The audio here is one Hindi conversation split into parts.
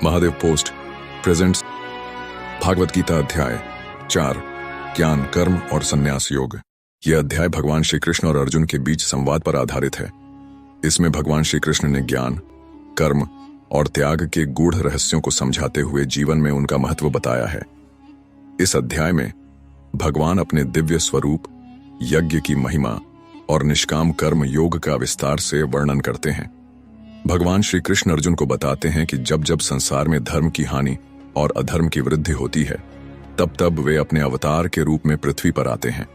महादेव पोस्ट प्रेजेंट्स भागवत गीता अध्याय 4 ज्ञान, कर्म और संन्यास योग। यह अध्याय भगवान श्री कृष्ण और अर्जुन के बीच संवाद पर आधारित है। इसमें भगवान श्री कृष्ण ने ज्ञान, कर्म और त्याग के गूढ़ रहस्यों को समझाते हुए जीवन में उनका महत्व बताया है। इस अध्याय में भगवान अपने दिव्य स्वरूप, यज्ञ की महिमा और निष्काम कर्म योग का विस्तार से वर्णन करते हैं। भगवान श्री कृष्ण अर्जुन को बताते हैं कि जब जब संसार में धर्म की हानि और अधर्म की वृद्धि होती है, तब तब वे अपने अवतार के रूप में पृथ्वी पर आते हैं,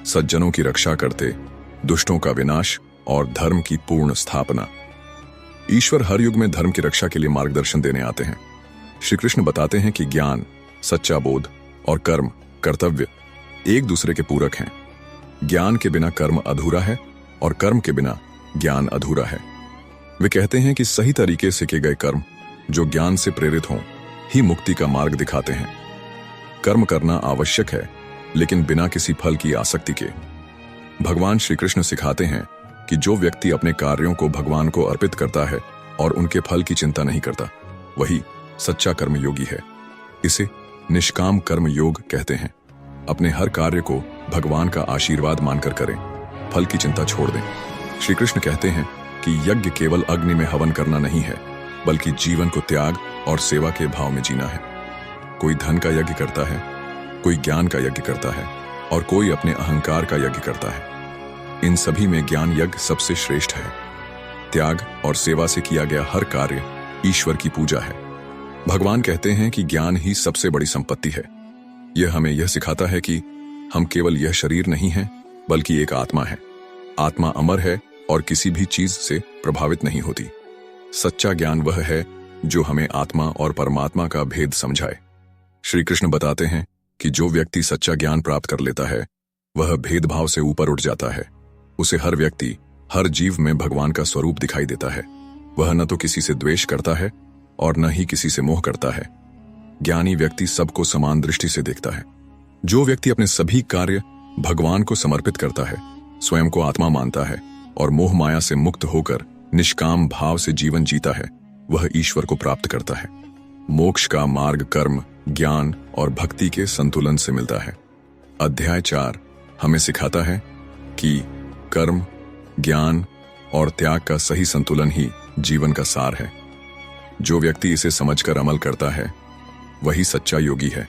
सज्जनों की रक्षा करते, दुष्टों का विनाश और धर्म की पूर्ण स्थापना। ईश्वर हर युग में धर्म की रक्षा के लिए मार्गदर्शन देने आते हैं। श्री कृष्ण बताते हैं कि ज्ञान, सच्चा बोध और कर्म, कर्तव्य एक दूसरे के पूरक हैं। ज्ञान के बिना कर्म अधूरा है और कर्म के बिना ज्ञान अधूरा है। वे कहते हैं कि सही तरीके से किए गए कर्म जो ज्ञान से प्रेरित हों ही मुक्ति का मार्ग दिखाते हैं। कर्म करना आवश्यक है, लेकिन बिना किसी फल की आसक्ति के। भगवान श्री कृष्ण सिखाते हैं कि जो व्यक्ति अपने कार्यों को भगवान को अर्पित करता है और उनके फल की चिंता नहीं करता, वही सच्चा कर्मयोगी है। इसे निष्काम कर्म योग कहते हैं। अपने हर कार्य को भगवान का आशीर्वाद मानकर करें, फल की चिंता छोड़ दें। श्री कृष्ण कहते हैं कि यज्ञ केवल अग्नि में हवन करना नहीं है, बल्कि जीवन को त्याग और सेवा के भाव में जीना है। कोई धन का यज्ञ करता है, कोई ज्ञान का यज्ञ करता है और कोई अपने अहंकार का यज्ञ करता है। इन सभी में ज्ञान यज्ञ सबसे श्रेष्ठ है। त्याग और सेवा से किया गया हर कार्य ईश्वर की पूजा है। भगवान कहते हैं कि ज्ञान ही सबसे बड़ी संपत्ति है। यह हमें यह सिखाता है कि हम केवल यह शरीर नहीं हैं, बल्कि एक आत्मा है। आत्मा अमर है और किसी भी चीज से प्रभावित नहीं होती। सच्चा ज्ञान वह है जो हमें आत्मा और परमात्मा का भेद समझाए। श्री कृष्ण बताते हैं कि जो व्यक्ति सच्चा ज्ञान प्राप्त कर लेता है, वह भेदभाव से ऊपर उठ जाता है। उसे हर व्यक्ति, हर जीव में भगवान का स्वरूप दिखाई देता है। वह न तो किसी से द्वेष करता है और न ही किसी से मोह करता है। ज्ञानी व्यक्ति सबको समान दृष्टि से देखता है। जो व्यक्ति अपने सभी कार्य भगवान को समर्पित करता है, स्वयं को आत्मा मानता है और मोह माया से मुक्त होकर निष्काम भाव से जीवन जीता है, वह ईश्वर को प्राप्त करता है। मोक्ष का मार्ग कर्म, ज्ञान और भक्ति के संतुलन से मिलता है। अध्याय 4 हमें सिखाता है कि कर्म, ज्ञान और त्याग का सही संतुलन ही जीवन का सार है। जो व्यक्ति इसे समझकर अमल करता है, वही सच्चा योगी है।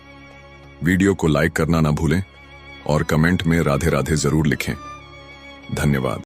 वीडियो को लाइक करना ना भूलें और कमेंट में राधे राधे जरूर लिखें। धन्यवाद।